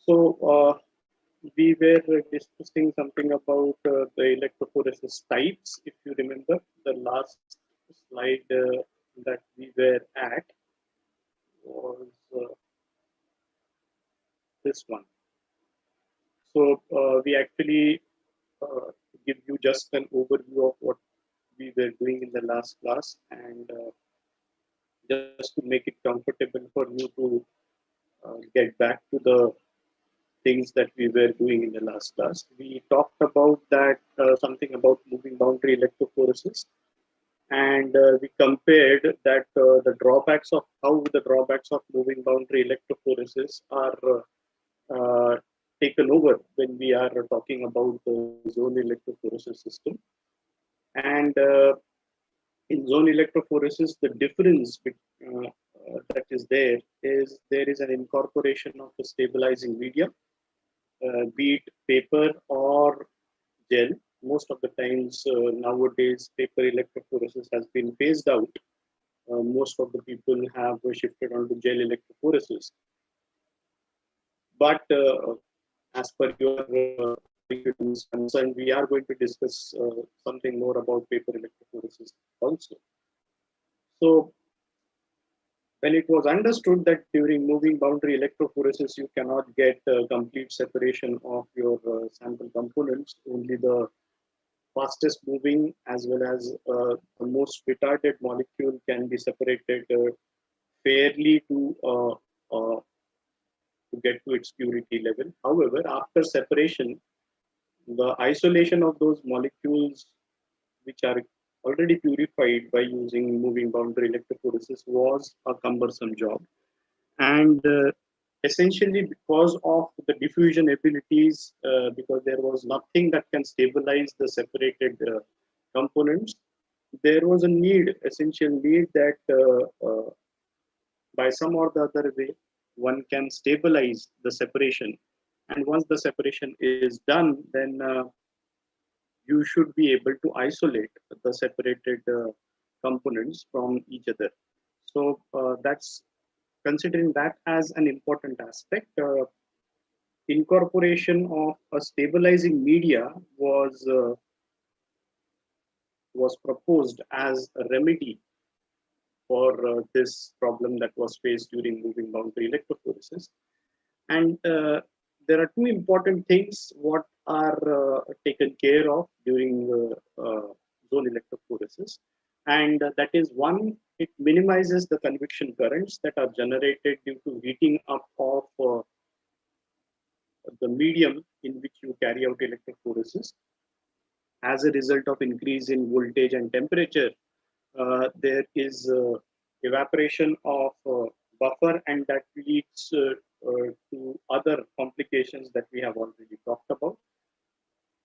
So we were discussing something about the electrophoresis types. If you remember the last slide that we were at was this one. So we actually give you just an overview of what we were doing in the last class, and just to make it comfortable for you to get back to the things that we were doing in the last class. We talked about that something about moving boundary electrophoresis, and we compared that the drawbacks of how the drawbacks of moving boundary electrophoresis are taken over when we are talking about the zone electrophoresis system. And in zone electrophoresis, the difference that is there is an incorporation of a stabilizing medium, be it paper or gel. Most of the times nowadays, paper electrophoresis has been phased out. Most of the people have shifted onto gel electrophoresis. But as per your concern, we are going to discuss something more about paper electrophoresis also. So when it was understood that during moving boundary electrophoresis, you cannot get complete separation of your sample components, only the fastest moving as well as the most retarded molecule can be separated fairly to get to its purity level. However, after separation, the isolation of those molecules which are already purified by using moving boundary electrophoresis was a cumbersome job. And essentially because of the diffusion abilities, because there was nothing that can stabilize the separated components, there was a need, essential need that by some or the other way, one can stabilize the separation. And once the separation is done, then you should be able to isolate the separated components from each other. So that's considering that as an important aspect. Incorporation of a stabilizing media was proposed as a remedy for this problem that was faced during moving boundary electrophoresis. And there are two important things what are taken care of during zone electrophoresis. And that is one, it minimizes the convection currents that are generated due to heating up of the medium in which you carry out electrophoresis. As a result of increase in voltage and temperature, there is evaporation of buffer, and that leads to other complications that we have already talked about.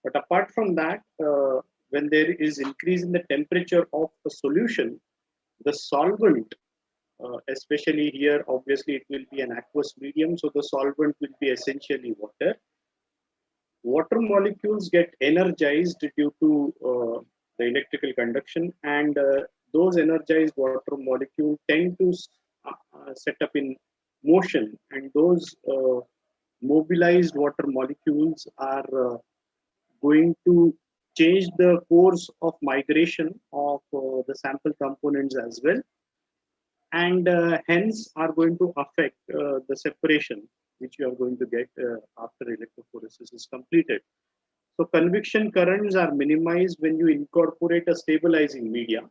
But apart from that, when there is increase in the temperature of a solution, the solvent, especially here, obviously it will be an aqueous medium, so the solvent will be essentially water. Water molecules get energized due to the electrical conduction, and those energized water molecules tend to set up in motion, and those mobilized water molecules are going to change the course of migration of the sample components as well, and hence are going to affect the separation which you are going to get after electrophoresis is completed. So convection currents are minimized when you incorporate a stabilizing media.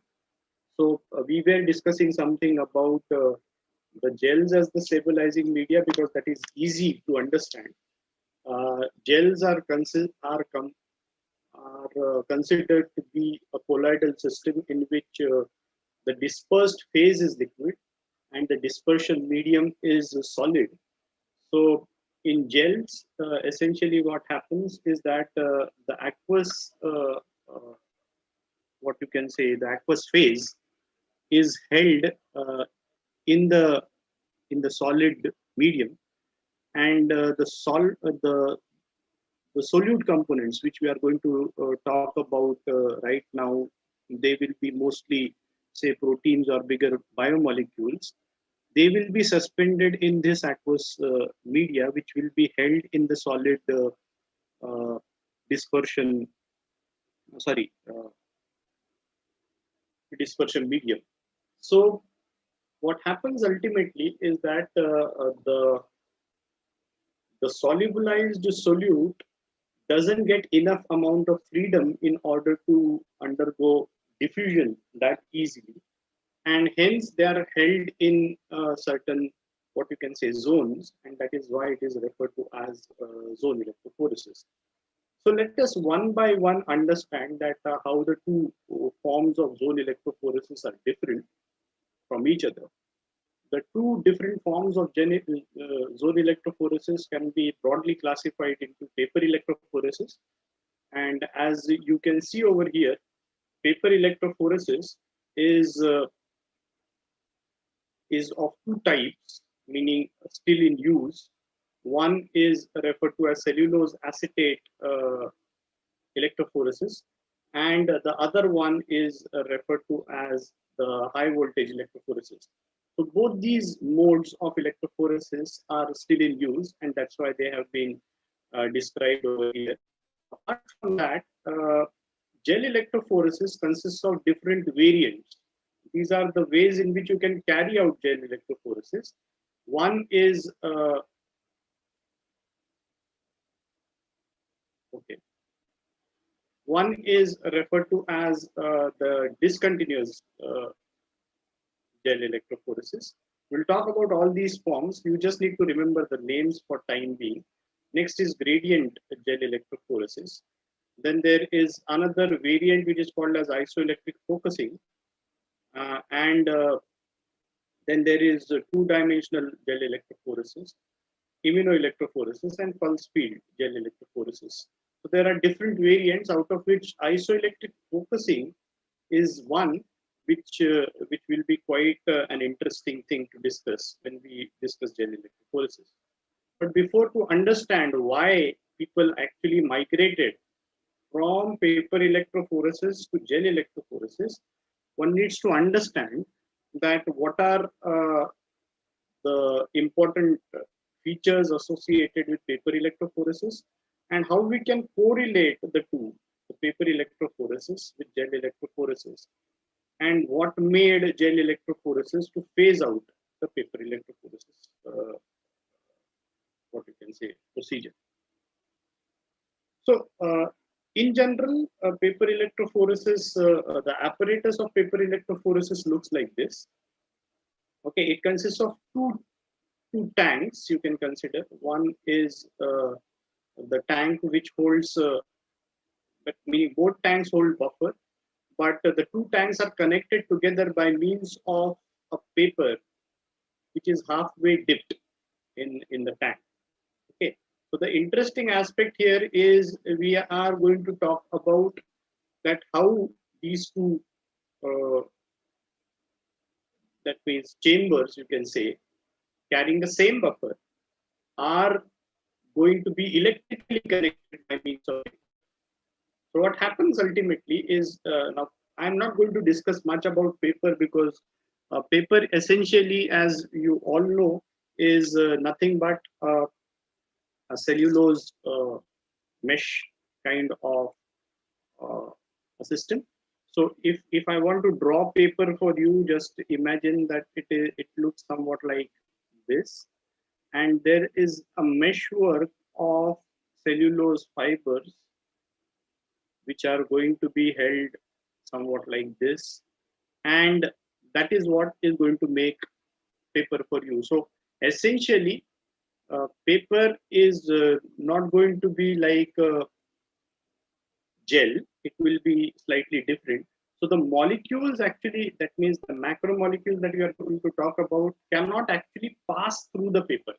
So we were discussing something about the gels as the stabilizing media because that is easy to understand. Gels are considered to be a colloidal system in which the dispersed phase is liquid and the dispersion medium is solid. So in gels, essentially what happens is that the aqueous, what you can say, the aqueous phase is held in the solid medium, and the solute components which we are going to talk about right now, they will be mostly say proteins or bigger biomolecules. they will be suspended in this aqueous media, which will be held in the solid uh, dispersion, sorry, dispersion medium. So what happens ultimately is that the solubilized solute doesn't get enough amount of freedom in order to undergo diffusion that easily, and hence they are held in certain, what you can say, zones, and that is why it is referred to as zone electrophoresis. So let us one by one understand that how the two forms of zone electrophoresis are different from each other. The two different forms of zone electrophoresis can be broadly classified into paper electrophoresis. And as you can see over here, paper electrophoresis is is of two types, meaning still in use. One is referred to as cellulose acetate electrophoresis, and the other one is referred to as the high voltage electrophoresis. So both these modes of electrophoresis are still in use, and that's why they have been described over here. Apart from that, gel electrophoresis consists of different variants. These are the ways in which you can carry out gel electrophoresis. One is okay. One is referred to as the discontinuous gel electrophoresis. We'll talk about all these forms. You just need to remember the names for time being. Next is gradient gel electrophoresis. Then there is another variant which is called as isoelectric focusing. And then there is two-dimensional gel electrophoresis, immunoelectrophoresis, and pulse field gel electrophoresis. So there are different variants, out of which isoelectric focusing is one which will be quite an interesting thing to discuss when we discuss gel electrophoresis. But before to understand why people actually migrated from paper electrophoresis to gel electrophoresis, one needs to understand that what are the important features associated with paper electrophoresis and how we can correlate the two, the paper electrophoresis with gel electrophoresis, and what made gel electrophoresis to phase out the paper electrophoresis, what you can say, procedure. So, in general, paper electrophoresis, the apparatus of paper electrophoresis looks like this. Okay, it consists of two tanks you can consider. One is the tank which holds, meaning both tanks hold buffer, but the two tanks are connected together by means of a paper which is halfway dipped in the tank. Okay, so the interesting aspect here is we are going to talk about that how these two, that means chambers, you can say, carrying the same buffer, are going to be electrically connected by means of it. So what happens ultimately is, now I'm not going to discuss much about paper because paper essentially, as you all know, is nothing but a cellulose mesh kind of a system. So if I want to draw paper for you, just imagine that it looks somewhat like this, and there is a meshwork of cellulose fibers which are going to be held somewhat like this, and that is what is going to make paper for you. So essentially, paper is not going to be like gel, it will be slightly different. So the molecules actually, that means the macromolecules that we are going to talk about, cannot actually pass through the paper.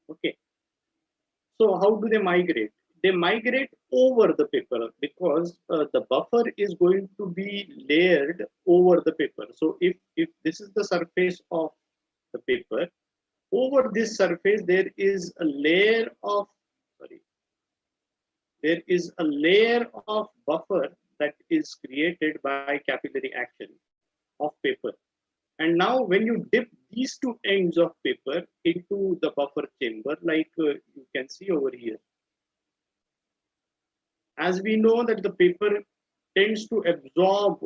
Okay. So how do they migrate? They migrate over the paper because the buffer is going to be layered over the paper. So if this is the surface of the paper, over this surface there is a layer of, sorry, there is a layer of buffer that is created by capillary action of paper. And now when you dip these two ends of paper into the buffer chamber, like you can see over here, as we know that the paper tends to absorb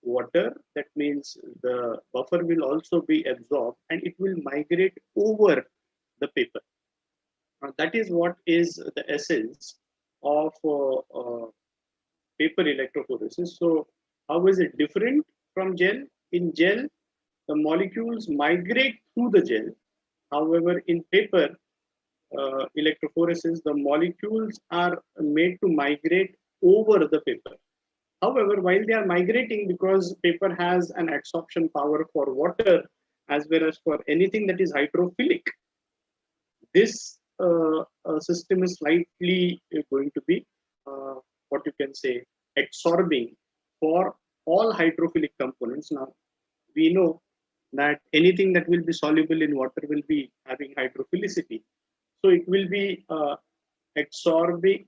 water, that means the buffer will also be absorbed and it will migrate over the paper. That is what is the essence of paper electrophoresis. So how is it different from gel? In gel, the molecules migrate through the gel. However, in paper electrophoresis, the molecules are made to migrate over the paper. However, while they are migrating, because paper has an absorption power for water as well as for anything that is hydrophilic, this system is slightly going to be what you can say absorbing for all hydrophilic components. Now we know that anything that will be soluble in water will be having hydrophilicity, so it will be absorbing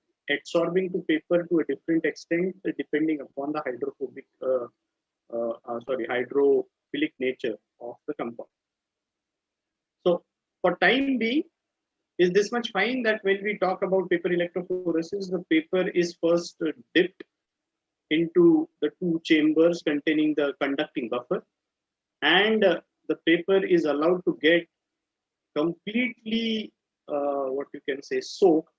to paper to a different extent depending upon the hydrophilic nature of the compound. So for time being, is this much fine that when we talk about paper electrophoresis, the paper is first dipped into the two chambers containing the conducting buffer, and the paper is allowed to get completely what you can say soaked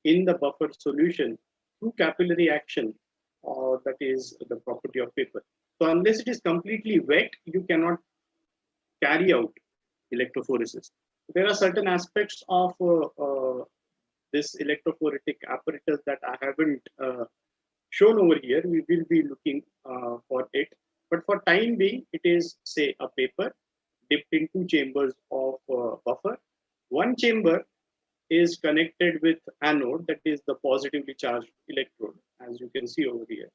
in the buffer solution through capillary action, or that is the property of paper. So unless it is completely wet, you cannot carry out electrophoresis. There are certain aspects of this electrophoretic apparatus that I haven't shown over here. We will be looking for it, but for time being, it is say a paper dipped in two chambers of buffer. One chamber is connected with anode, that is the positively charged electrode, as you can see over here,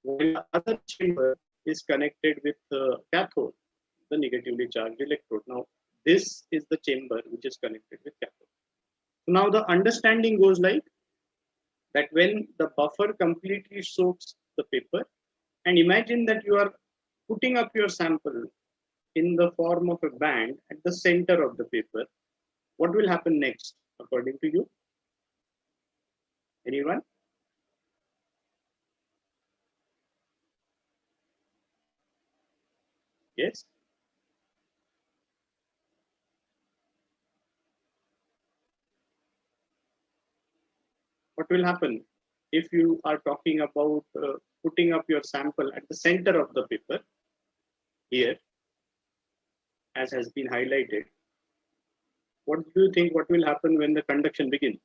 while the other chamber is connected with cathode, the negatively charged electrode. Now this is the chamber which is connected with cathode. So now the understanding goes like that: when the buffer completely soaks the paper, and imagine that you are putting up your sample in the form of a band at the center of the paper, what will happen next according to you? Anyone? Yes? What will happen if you are talking about putting up your sample at the center of the paper here, as has been highlighted? What do you think, what will happen when the conduction begins?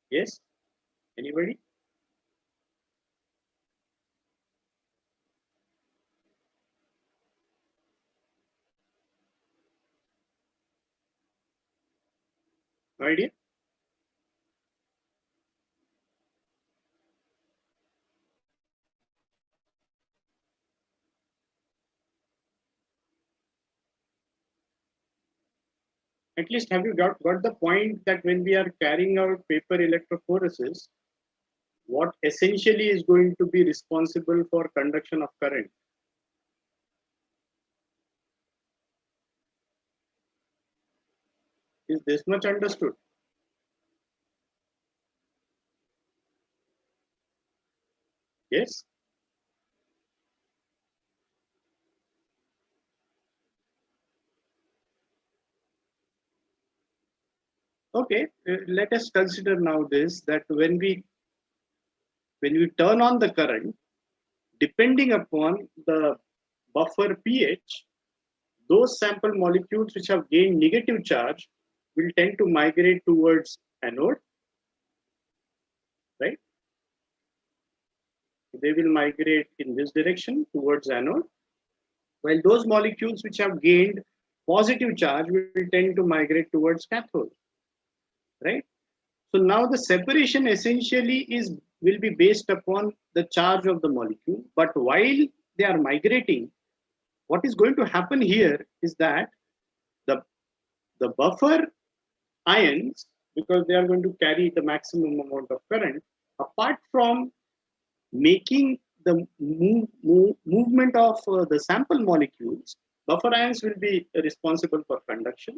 Yes? Anybody? No idea? At least have you got the point that when we are carrying out paper electrophoresis, what essentially is going to be responsible for conduction of current? Is this much understood? Yes? Okay, let us consider now this, that when we turn on the current, depending upon the buffer pH, those sample molecules which have gained negative charge will tend to migrate towards anode, right? They will migrate in this direction towards anode, while those molecules which have gained positive charge will tend to migrate towards cathode, right? So now the separation essentially will be based upon the charge of the molecule, but while they are migrating, what is going to happen here is that the the buffer ions, because they are going to carry the maximum amount of current, apart from making the movement of the sample molecules, buffer ions will be responsible for conduction,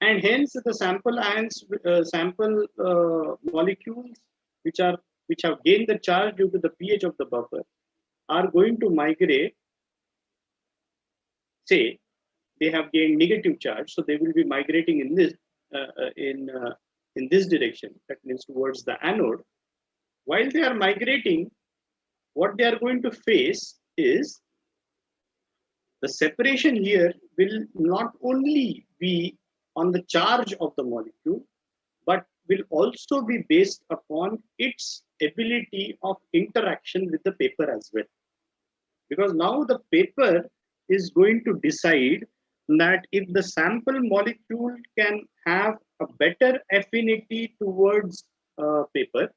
and hence the sample ions, molecules which have gained the charge due to the pH of the buffer are going to migrate. Say they have gained negative charge, so they will be migrating in this in this direction. That means towards the anode. While they are migrating, what they are going to face is the separation here will not only be on the charge of the molecule, but will also be based upon its ability of interaction with the paper as well. Because now the paper is going to decide that if the sample molecule can have a better affinity towards paper,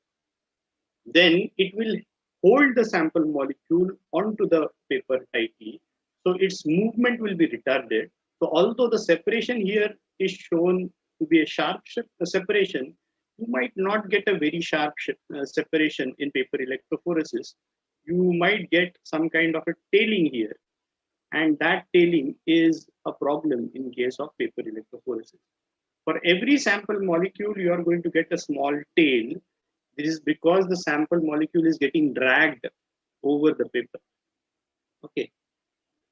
then it will hold the sample molecule onto the paper tightly. So its movement will be retarded. So although the separation here is shown to be a sharp separation, you might not get a very sharp separation in paper electrophoresis. You might get some kind of a tailing here. And that tailing is a problem in case of paper electrophoresis. For every sample molecule, you are going to get a small tail. This is because the sample molecule is getting dragged over the paper. Okay,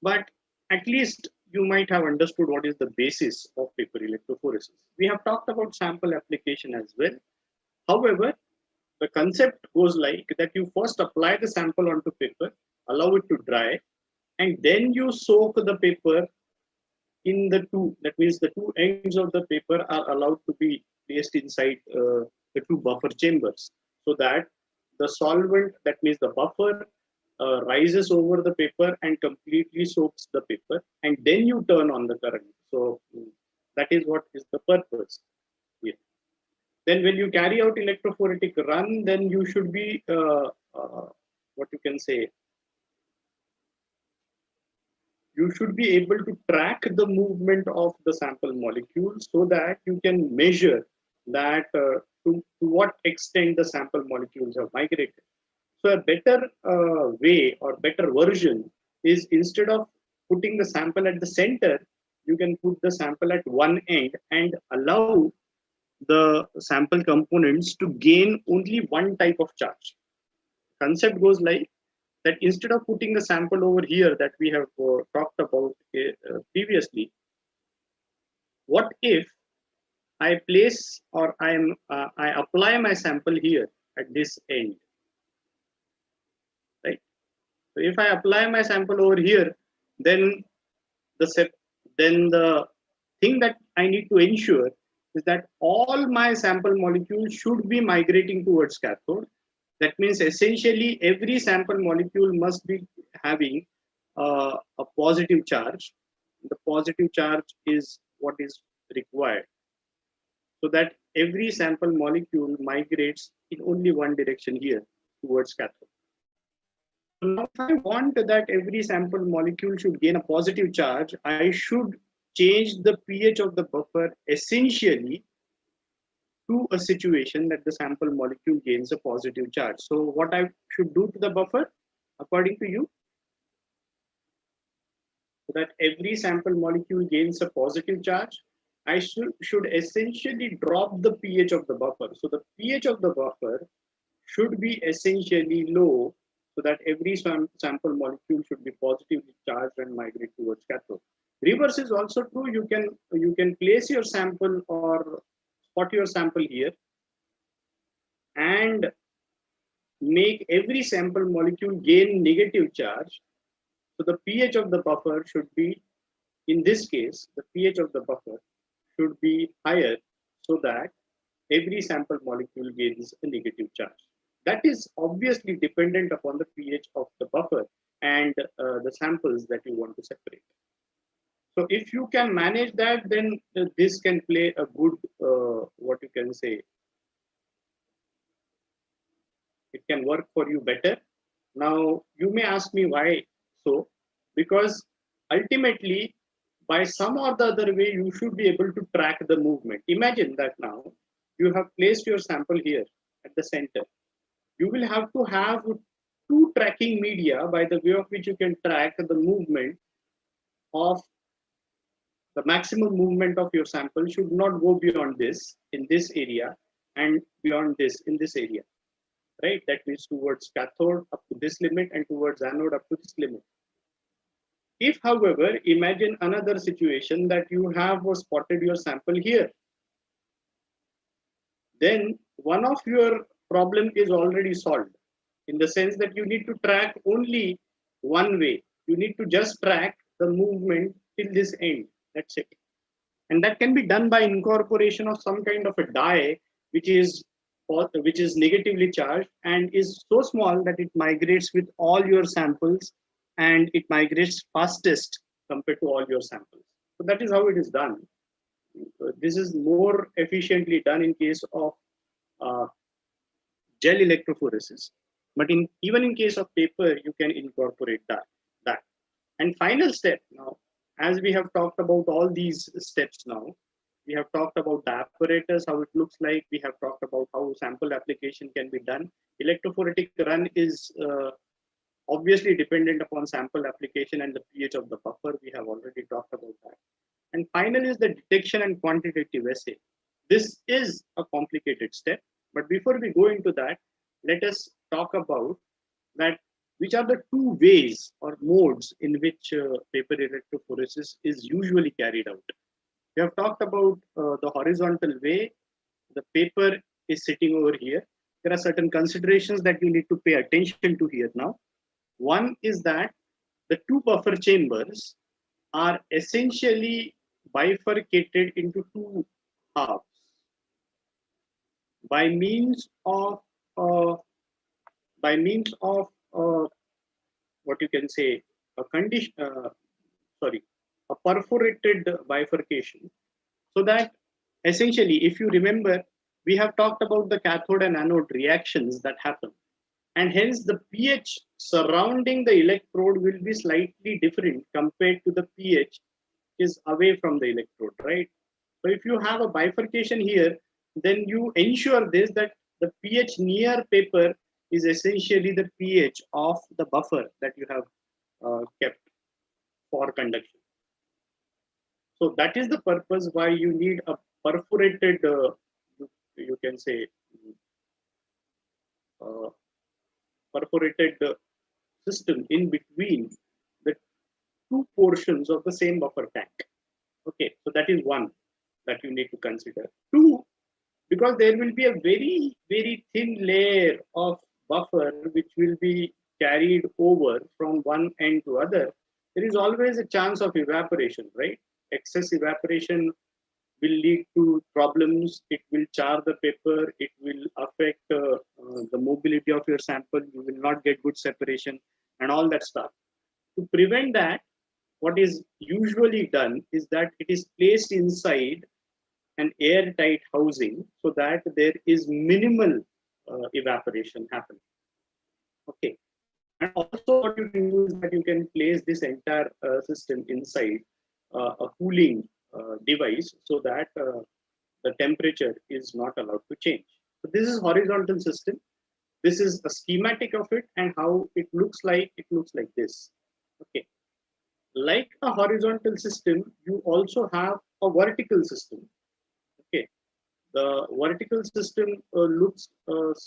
but at least you might have understood what is the basis of paper electrophoresis. We have talked about sample application as well. However, the concept goes like that: you first apply the sample onto paper, allow it to dry, and then you soak the paper in the two. That means the two ends of the paper are allowed to be placed inside the two buffer chambers, so that the solvent, that means the buffer, rises over the paper and completely soaks the paper, and then you turn on the current. So that is what is the purpose here. Then when you carry out electrophoretic run, then you should be what you can say, you should be able to track the movement of the sample molecules so that you can measure that to what extent the sample molecules have migrated. So a better way or better version is, instead of putting the sample at the center, you can put the sample at one end and allow the sample components to gain only one type of charge. Concept goes like that: instead of putting the sample over here that we have talked about previously, what if I place or I apply my sample here at this end, right? So if I apply my sample over here, then the thing that I need to ensure is that all my sample molecules should be migrating towards cathode. That means essentially every sample molecule must be having a positive charge. The positive charge is what is required, so that every sample molecule migrates in only one direction here, towards cathode. So now if I want that every sample molecule should gain a positive charge, I should change the pH of the buffer essentially to a situation that the sample molecule gains a positive charge. So what I should do to the buffer, according to you, so that every sample molecule gains a positive charge, I should essentially drop the pH of the buffer. So the pH of the buffer should be essentially low, so that every sample molecule should be positively charged and migrate towards cathode. Reverse is also true. You can place your sample or spot your sample here and make every sample molecule gain negative charge. So the pH of the buffer should be, in this case, the pH of the buffer should be higher, so that every sample molecule gains a negative charge. That is obviously dependent upon the pH of the buffer and the samples that you want to separate. So if you can manage that, then this can play a good, what you can say, it can work for you better. Now, you may ask me why so, because ultimately by some or the other way, you should be able to track the movement. Imagine that now you have placed your sample here at the center. You will have to have two tracking media by the way of which you can track the movement of the maximum movement of your sample should not go beyond this in this area and beyond this in this area, right? That means towards cathode up to this limit and towards anode up to this limit. If, however, imagine another situation that you have spotted your sample here, then one of your problem is already solved in the sense that you need to track only one way. You need to just track the movement till this end. That's it. And that can be done by incorporation of some kind of a dye which is negatively charged and is so small that it migrates with all your samples and it migrates fastest compared to all your samples. So that is how it is done. This is more efficiently done in case of uh, gel electrophoresis, but even in case of paper, you can incorporate that. And final step now, as we have talked about all these steps now, we have talked about the apparatus, how it looks like. We have talked about how sample application can be done. Electrophoretic run is obviously dependent upon sample application and the pH of the buffer. We have already talked about that. And final is the detection and quantitative assay. This is a complicated step, but before we go into that, let us talk about that which are the two ways or modes in which paper electrophoresis is usually carried out. We have talked about the horizontal way. The paper is sitting over here. There are certain considerations that you need to pay attention to here now. One is that the two buffer chambers are essentially bifurcated into two halves by means of uh, what you can say a condition a perforated bifurcation, so that essentially, if you remember, we have talked about the cathode and anode reactions that happen, and hence the pH surrounding the electrode will be slightly different compared to the pH is away from the electrode, right? So if you have a bifurcation here, then you ensure this, that the pH near paper is essentially the pH of the buffer that you have kept for conduction. So that is the purpose why you need a perforated, you can say, uh, perforated system in between the two portions of the same buffer tank. Okay, so that is one that you need to consider. Two, because there will be a very, very thin layer of buffer which will be carried over from one end to other, there is always a chance of evaporation, right? Excess evaporation will lead to problems. It will char the paper. It will affect the mobility of your sample. You will not get good separation and all that stuff. To prevent that, what is usually done is that it is placed inside an airtight housing so that there is minimal evaporation happening. Okay. And also what you can do is that you can place this entire system inside a cooling device so that the temperature is not allowed to change. So this is horizontal system. This is a schematic of it, and how it looks like. It looks like this. Okay. Like a horizontal system, you also have a vertical system. Okay. The vertical system looks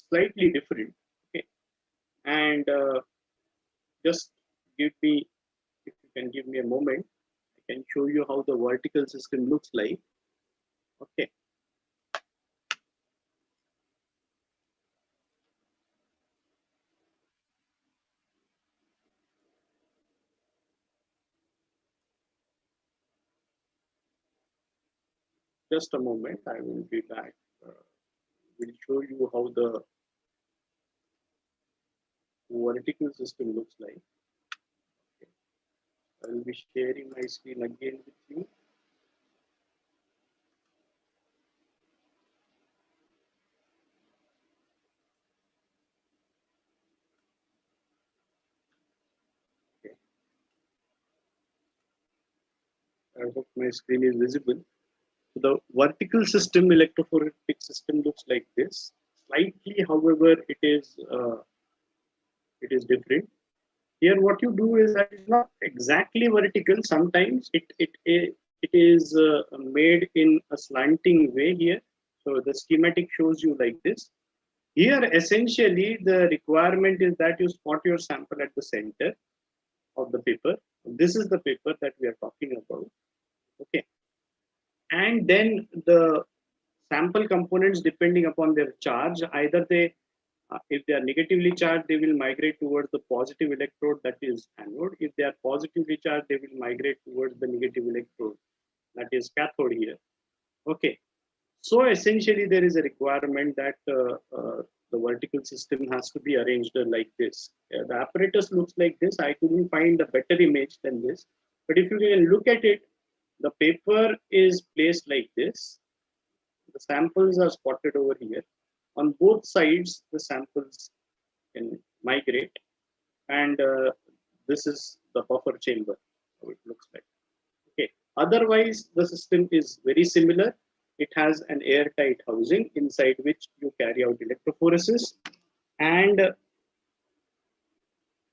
slightly different. Okay. And just give me, if you can give me a moment, I can show you how the vertical system looks like. Okay. Just a moment, I will be back. Will show you how the vertical system looks like. Okay. I will be sharing my screen again with you. Okay. I hope my screen is visible. So the vertical system, electrophoretic system, looks like this. Slightly, however, it is different. Here, what you do is that it's not exactly vertical. Sometimes it is made in a slanting way here. So the schematic shows you like this. Here, essentially, the requirement is that you spot your sample at the center of the paper. This is the paper that we are talking about. Okay, and then the sample components, depending upon their charge, either they if they are negatively charged, they will migrate towards the positive electrode, that is anode. If they are positively charged, they will migrate towards the negative electrode, that is cathode here. Okay, so essentially there is a requirement that the vertical system has to be arranged like this. The apparatus looks like this. I couldn't find a better image than this, but if you can look at it, the paper is placed like this. The samples are spotted over here. On both sides, the samples can migrate, and this is the buffer chamber, how it looks like. Okay. Otherwise, the system is very similar. It has an airtight housing inside which you carry out electrophoresis, and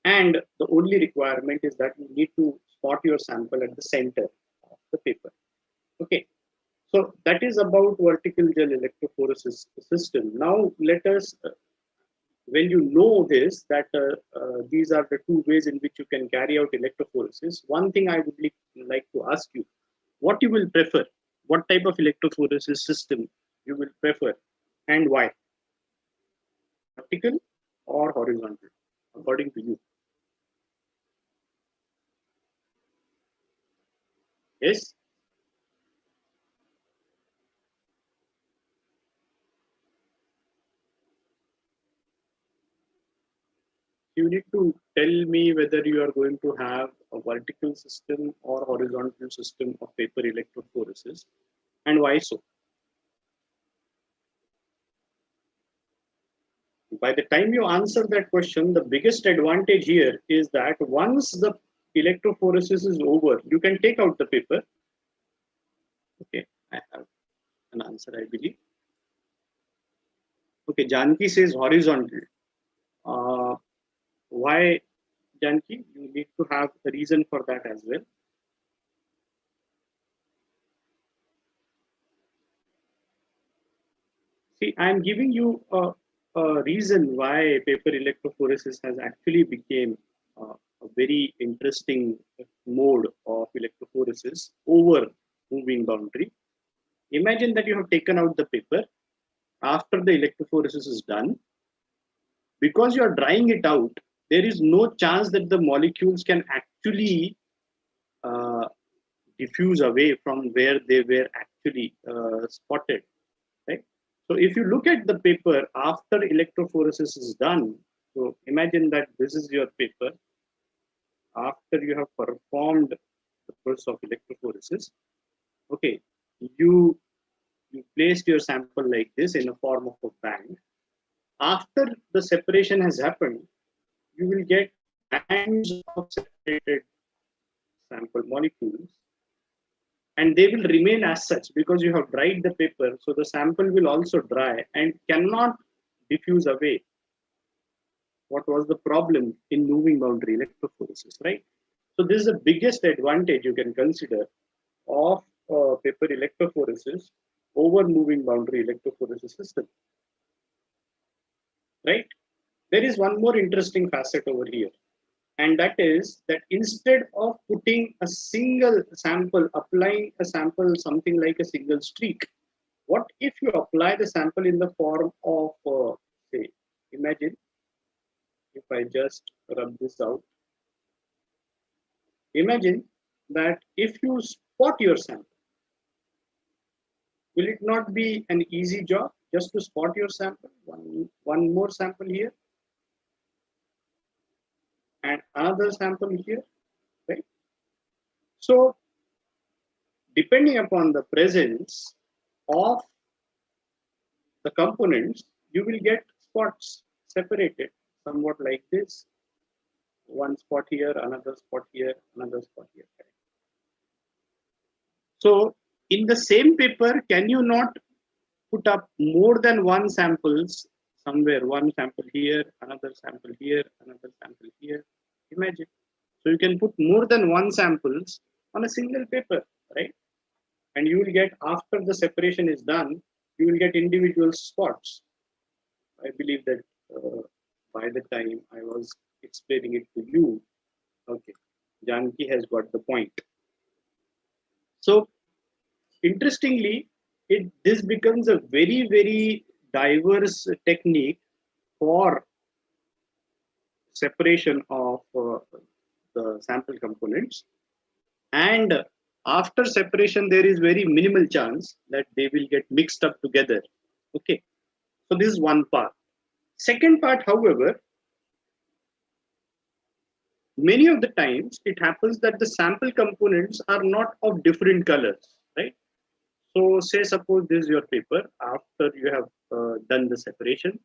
the only requirement is that you need to spot your sample at the center of the paper. Okay. So that is about vertical gel electrophoresis system. Now let us, when you know this, that these are the two ways in which you can carry out electrophoresis. One thing I would like to ask you, what you will prefer, what type of electrophoresis system you will prefer, and why? Vertical or horizontal, according to you? Yes? You need to tell me whether you are going to have a vertical system or horizontal system of paper electrophoresis, and why so? By the time you answer that question, the biggest advantage here is that once the electrophoresis is over, you can take out the paper. Okay, I have an answer, I believe. Okay, Janki says horizontal. Uh, why, Janki? You need to have a reason for that as well. See, I'm giving you a reason why paper electrophoresis has actually become a very interesting mode of electrophoresis over moving boundary. Imagine that you have taken out the paper after the electrophoresis is done. Because you are drying it out, there is no chance that the molecules can actually uh, diffuse away from where they were actually spotted. Right? So if you look at the paper after electrophoresis is done, so imagine that this is your paper after you have performed the process of electrophoresis. Okay, you you placed your sample like this in a form of a band. After the separation has happened, you will get bands of separated sample molecules, and they will remain as such because you have dried the paper. So the sample will also dry and cannot diffuse away. What was the problem in moving boundary electrophoresis, right? So this is the biggest advantage you can consider of paper electrophoresis over moving boundary electrophoresis system, right? There is one more interesting facet over here, and that is that instead of putting a single sample, applying a sample something like a single streak, what if you apply the sample in the form of, say, imagine if I just rub this out, imagine that if you spot your sample, will it not be an easy job just to spot your sample? One more sample here and another sample here, right? So depending upon the presence of the components, you will get spots separated somewhat like this. One spot here, another spot here, another spot here. So in the same paper, can you not put up more than one samples somewhere? One sample here, another sample here, another sample here. Imagine. So you can put more than one samples on a single paper, right? And you will get, after the separation is done, you will get individual spots. I believe that by the time I was explaining it to you, okay, Janki has got the point. So interestingly, this becomes a very diverse technique for separation of the sample components. And after separation, there is very minimal chance that they will get mixed up together. Okay, so this is one part. Second part, however, many of the times it happens that the sample components are not of different colors, right? So say suppose this is your paper after you have done the separation,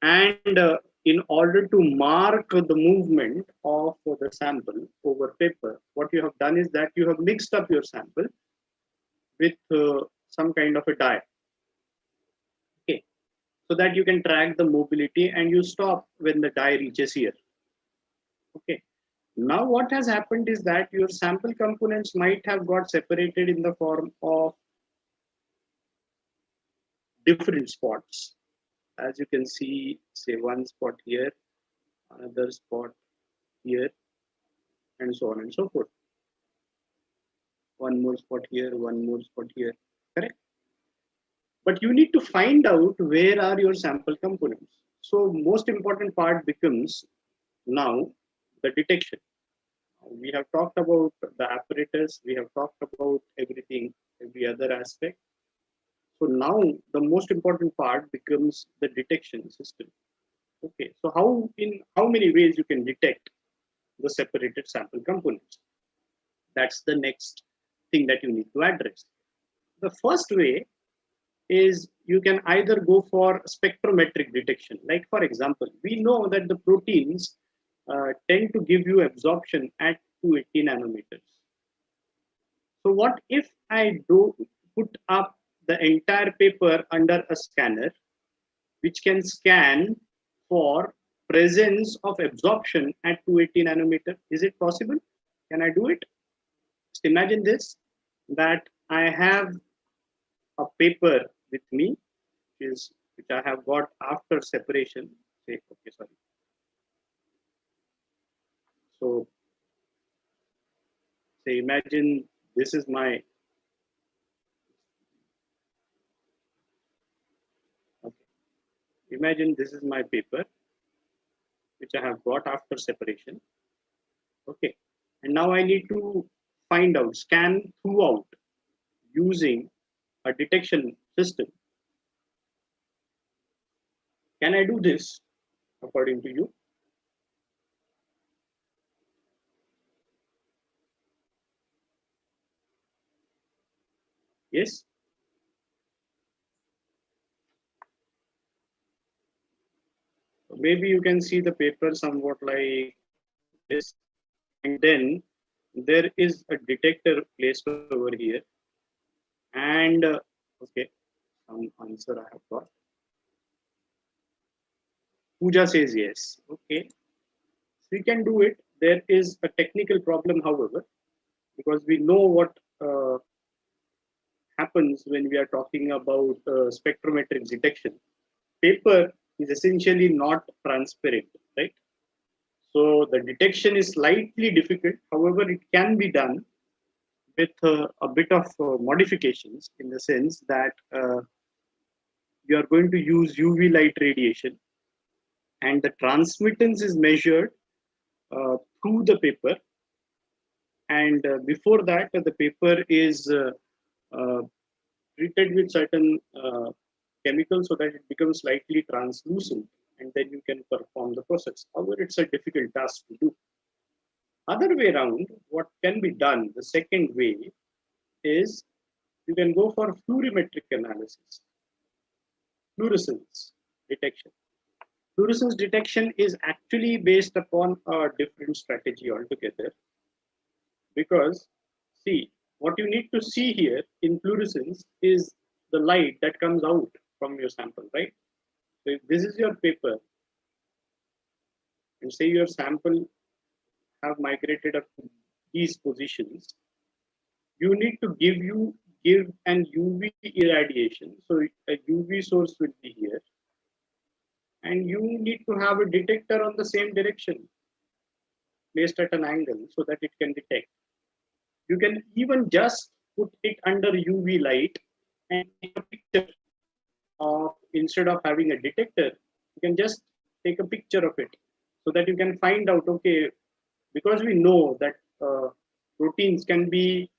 and in order to mark the movement of the sample over paper, what you have done is that you have mixed up your sample with some kind of a dye, okay, so that you can track the mobility and you stop when the dye reaches here. Okay, now what has happened is that your sample components might have got separated in the form of different spots. As you can see, say one spot here, another spot here, and so on and so forth. One more spot here, one more spot here, correct? But you need to find out where are your sample components. So most important part becomes now the detection. We have talked about the apparatus, we have talked about everything, every other aspect. So now the most important part becomes the detection system. Okay, so how many ways you can detect the separated sample components? That's the next thing that you need to address. The first way is you can either go for spectrometric detection. Like for example, we know that the proteins tend to give you absorption at 280 nanometers. So what if I do put up the entire paper under a scanner, which can scan for presence of absorption at 280 nanometer? Is it possible? Can I do it? Just imagine this, that I have a paper with me, which I have got after separation. Say, okay, sorry. So say imagine this is my, okay, imagine this is my paper which I have got after separation. Okay, and now I need to find out, scan throughout using a detection system. Can I do this according to you? Yes. So maybe you can see the paper somewhat like this, and then there is a detector placed over here, and okay, some answer I have got. Pooja says yes. Okay, so we can do it. There is a technical problem, however, because we know what happens when we are talking about spectrometric detection. Paper is essentially not transparent, right? So the detection is slightly difficult. However, it can be done with a bit of modifications, in the sense that you are going to use UV light radiation, and the transmittance is measured through the paper, and before that the paper is uh, treated with certain chemicals so that it becomes slightly translucent, and then you can perform the process. However, it's a difficult task to do. Other way around, what can be done, the second way, is you can go for fluorimetric analysis, fluorescence detection. Fluorescence detection is actually based upon a different strategy altogether, because see, What you need to see here in fluorescence is the light that comes out from your sample, right? So if this is your paper, and say your sample have migrated up to these positions, you need to give an UV irradiation. So a UV source will be here, and you need to have a detector on the same direction placed at an angle so that it can detect. You can even just put it under UV light and take a picture of, instead of having a detector, you can just take a picture of it so that you can find out, okay, because we know that proteins can be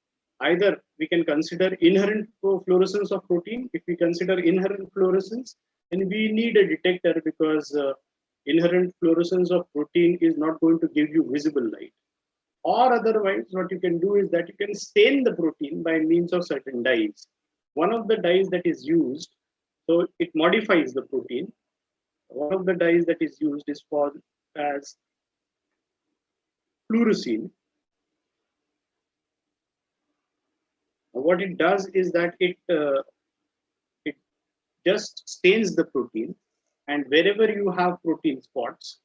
either, we can consider inherent fluorescence of protein. If we consider inherent fluorescence, then we need a detector, because inherent fluorescence of protein is not going to give you visible light. Or otherwise, what you can do is that you can stain the protein by means of certain dyes. One of the dyes that is used, so it modifies the protein. One of the dyes that is used is called as fluorescein. What it does is that it just stains the protein, and wherever you have protein spots,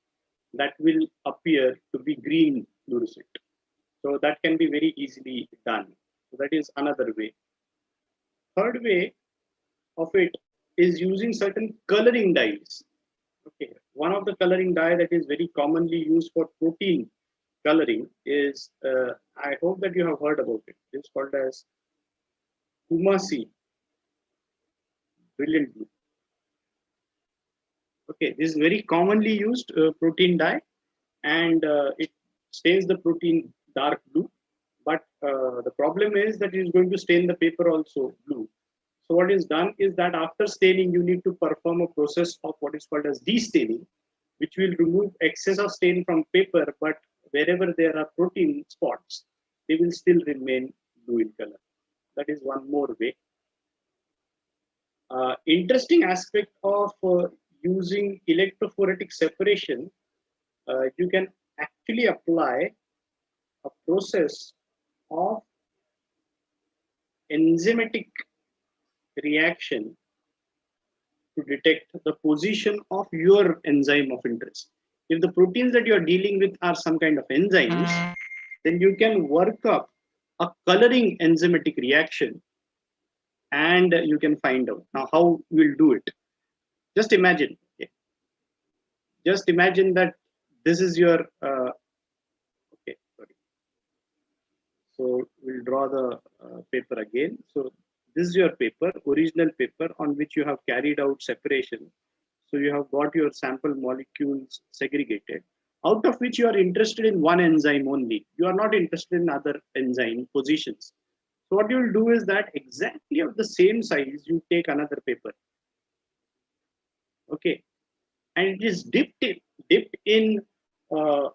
that will appear to be green fluorescent. So that can be very easily done. So that is another way. Third way of it is using certain coloring dyes. Okay, one of the coloring dye that is very commonly used for protein coloring is, I hope that you have heard about it. It's called as Kumasi, brilliant blue. Okay, this is very commonly used protein dye, and it stains the protein dark blue. But the problem is that it is going to stain the paper also blue. So what is done is that after staining, you need to perform a process of what is called as destaining, which will remove excess of stain from paper, but wherever there are protein spots, they will still remain blue in color. That is one more way. Interesting aspect of using electrophoretic separation, you can actually apply a process of enzymatic reaction to detect the position of your enzyme of interest. If the proteins that you are dealing with are some kind of enzymes, then you can work up a coloring enzymatic reaction, and you can find out. Now, how we'll do it? Just imagine. Okay. Just imagine that this is your. Okay, sorry. So we'll draw the paper again. So this is your paper, original paper on which you have carried out separation. So you have got your sample molecules segregated, out of which you are interested in one enzyme only. You are not interested in other enzyme positions. So what you will do is that exactly of the same size, you take another paper. Okay, and it is dipped in uh,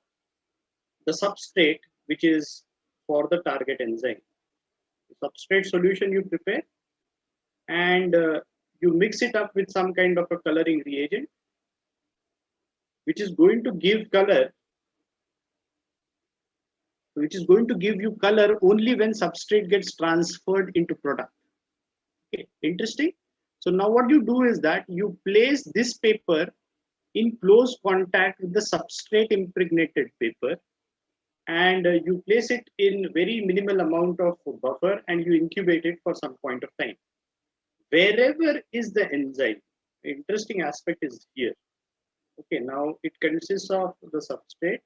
the substrate which is for the target enzyme. The substrate solution you prepare, and you mix it up with some kind of a coloring reagent, which is going to give color, which is going to give you color only when substrate gets transferred into product. Okay, interesting. So now what you do is that you place this paper in close contact with the substrate impregnated paper, and you place it in very minimal amount of buffer, and you incubate it for some point of time. Wherever is the enzyme, the interesting aspect is here. Okay, now it consists of the substrate,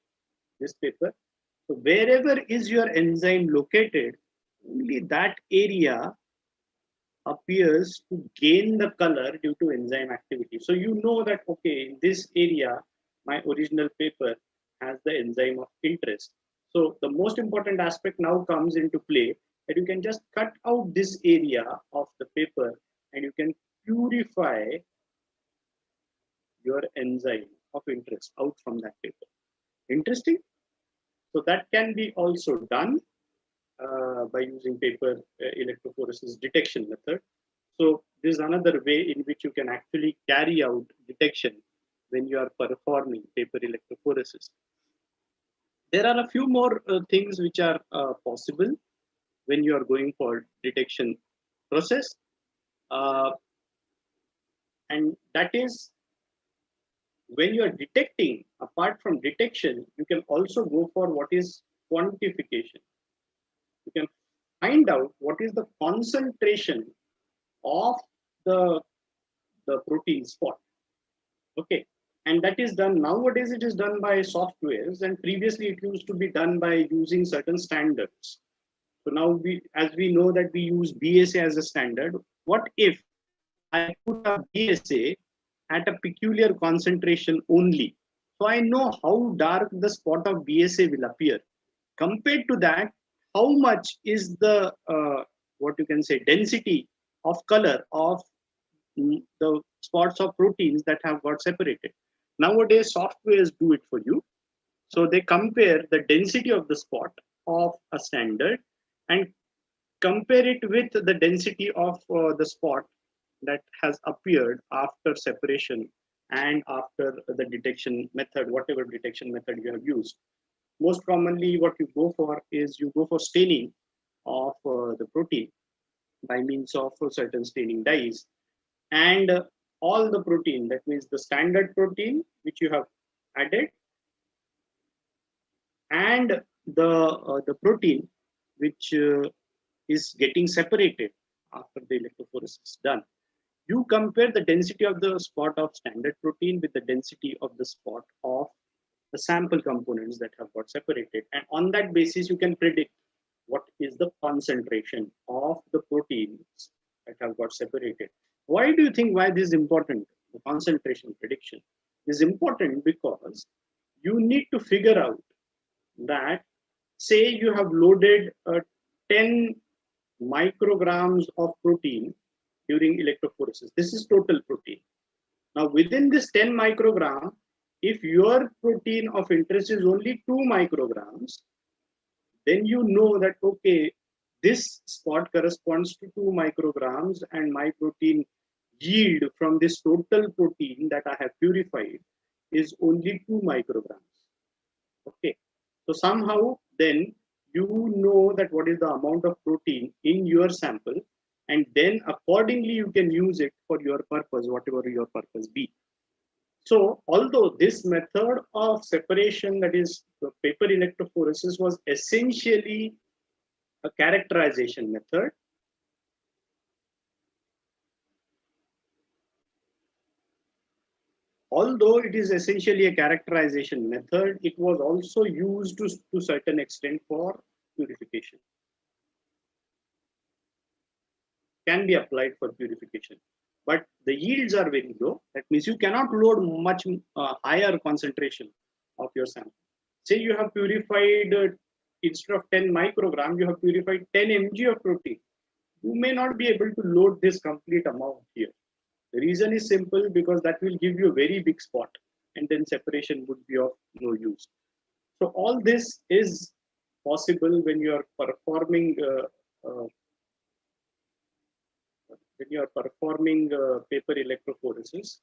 this paper. So wherever is your enzyme located, only that area appears to gain the color due to enzyme activity. So you know that, okay, in this area, my original paper has the enzyme of interest. So the most important aspect now comes into play, that you can just cut out this area of the paper, and you can purify your enzyme of interest out from that paper. Interesting. So that can be also done by using paper electrophoresis detection method. So this is another way in which you can actually carry out detection when you are performing paper electrophoresis. There are a few more things which are possible when you are going for detection process. And that is when you are detecting, apart from detection, you can also go for what is quantification. You can find out what is the concentration of the, the protein spot. Okay. And that is done nowadays, it is done by softwares, and previously it used to be done by using certain standards. So now as we know that we use BSA as a standard, what if I put a BSA at a peculiar concentration only? So I know how dark the spot of BSA will appear. Compared to that, how much is the what you can say density of color of the spots of proteins that have got separated. Nowadays, softwares do it for you. So they compare the density of the spot of a standard and compare it with the density of the spot that has appeared after separation and after the detection method, whatever detection method you have used. Most commonly, what you go for is you go for staining of the protein by means of certain staining dyes. And all the protein, that means the standard protein which you have added, and the protein which is getting separated after the electrophoresis is done. You compare the density of the spot of standard protein with the density of the spot of the sample components that have got separated. And on that basis, you can predict what is the concentration of the proteins that have got separated. Why do you think why this is important? The concentration prediction is important because you need to figure out that, say you have loaded 10 micrograms of protein during electrophoresis. This is total protein. Now within this 10 microgram, if your protein of interest is only 2 micrograms, then you know that, okay, this spot corresponds to 2 micrograms and my protein yield from this total protein that I have purified is only 2 micrograms. Okay. So somehow then you know that what is the amount of protein in your sample, and then accordingly you can use it for your purpose, whatever your purpose be. So although this method of separation, that is the paper electrophoresis, was essentially a characterization method, although it is essentially a characterization method, it was also used to certain extent for purification. Can be applied for purification, but the yields are very low. That means you cannot load much higher concentration of your sample. Say you have purified instead of 10 microgram, you have purified 10 mg of protein. You may not be able to load this complete amount here. The reason is simple, because that will give you a very big spot, and then separation would be of no use. So all this is possible when you are performing paper electrophoresis.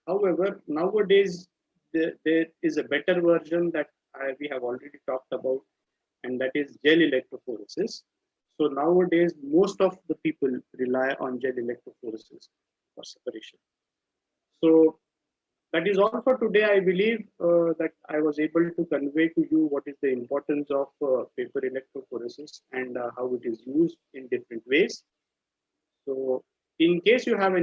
However, nowadays there is a better version that we have already talked about, and that is gel electrophoresis. So nowadays, most of the people rely on gel electrophoresis for separation. So that is all for today. I believe that I was able to convey to you what is the importance of paper electrophoresis and how it is used in different ways. So in case you have any